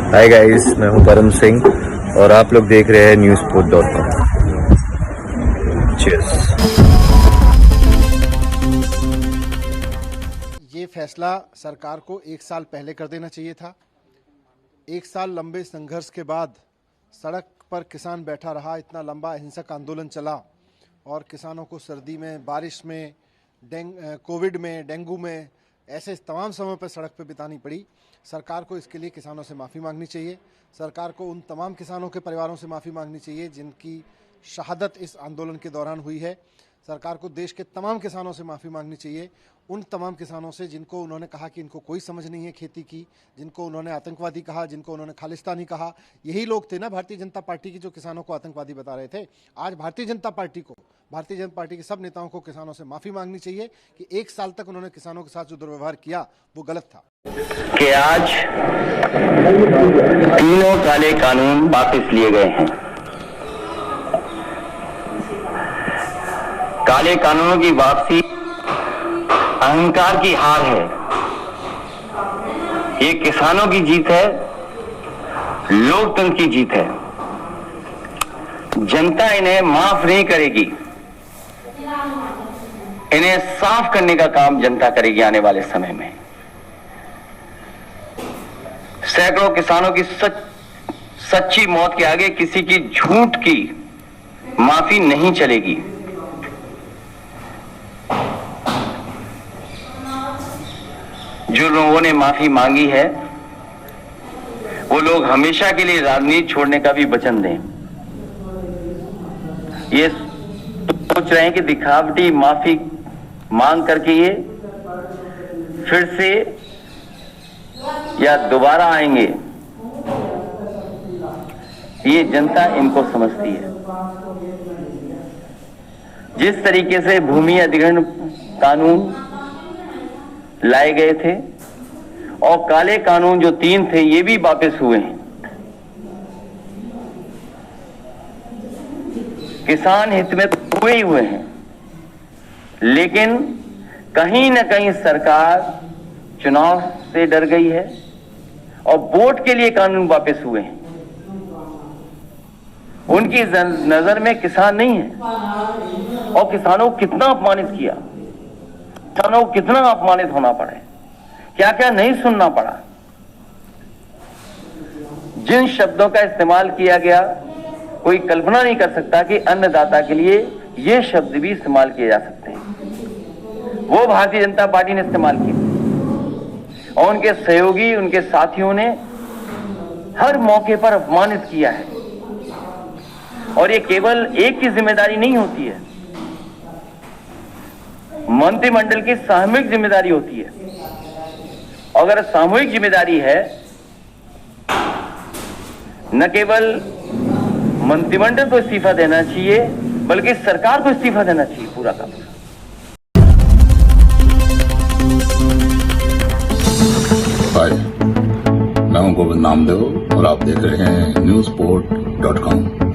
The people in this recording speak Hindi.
हाय गाइस, मैं हूं परम सिंह और आप लोग देख रहे हैं newsport.com। चीयर्स। ये फैसला सरकार को 1 साल पहले कर देना चाहिए था। 1 साल लंबे संघर्ष के बाद सड़क पर किसान बैठा रहा, इतना लंबा अहिंसक आंदोलन चला और किसानों को सर्दी में, बारिश में, कोविड में, डेंगू में, ऐसे तमाम समय पर सड़क पर बितानी पड़ी। सरकार को इसके लिए किसानों से माफ़ी मांगनी चाहिए। सरकार को उन तमाम किसानों के परिवारों से माफ़ी मांगनी चाहिए जिनकी शहादत इस आंदोलन के दौरान हुई है। सरकार को देश के तमाम किसानों से माफ़ी मांगनी चाहिए, उन तमाम किसानों से जिनको उन्होंने कहा कि इनको कोई समझ नहीं है खेती की, जिनको उन्होंने आतंकवादी कहा, जिनको उन्होंने खालिस्तानी कहा। यही लोग थे ना भारतीय जनता पार्टी की जो किसानों को आतंकवादी बता रहे थे। आज भारतीय जनता पार्टी के सब नेताओं को किसानों से माफ़ी मांगनी चाहिए कि 1 साल तक उन्होंने किसानों के साथ जो दुर्व्यवहार किया वो गलत था। कि आज तीनों काले कानून वापस लिए गए हैं। काले कानूनों की वापसी अहंकार की हार है। ये किसानों की जीत है, लोकतंत्र की जीत है। जनता इन्हें माफ नहीं करेगी। इन्हें साफ करने का काम जनता करेगी आने वाले समय में। सैकड़ों किसानों की सच्ची मौत के आगे किसी की झूठ की माफी नहीं चलेगी। जो लोगों ने माफी मांगी है वो लोग हमेशा के लिए राजनीति छोड़ने का भी वचन दें। ये सोच रहे हैं कि दिखावटी माफी मांग करके ये फिर से या दोबारा आएंगे, ये जनता इनको समझती है। जिस तरीके से भूमि अधिग्रहण कानून लाए गए थे और काले कानून जो 3 थे ये भी वापस हुए हैं। किसान हित में तो हुए हैं, लेकिन कहीं ना कहीं सरकार चुनाव से डर गई है और वोट के लिए कानून वापस हुए हैं। उनकी नजर में किसान नहीं है और किसानों को कितना अपमानित किया, किसानों को कितना अपमानित होना पड़े, क्या क्या नहीं सुनना पड़ा। जिन शब्दों का इस्तेमाल किया गया कोई कल्पना नहीं कर सकता कि अन्नदाता के लिए ये शब्द भी इस्तेमाल किए जा सकते हैं। वो भारतीय जनता पार्टी ने इस्तेमाल किए और उनके सहयोगी, उनके साथियों ने हर मौके पर अपमानित किया है। और ये केवल एक की जिम्मेदारी नहीं होती है, मंत्रिमंडल की सामूहिक जिम्मेदारी होती है। अगर सामूहिक जिम्मेदारी है, न केवल मंत्रिमंडल को इस्तीफा देना चाहिए बल्कि सरकार को इस्तीफा देना चाहिए पूरा का पूरा। हाय, मैं हूं गोविंद नामदेव और आप देख रहे हैं newsport.com।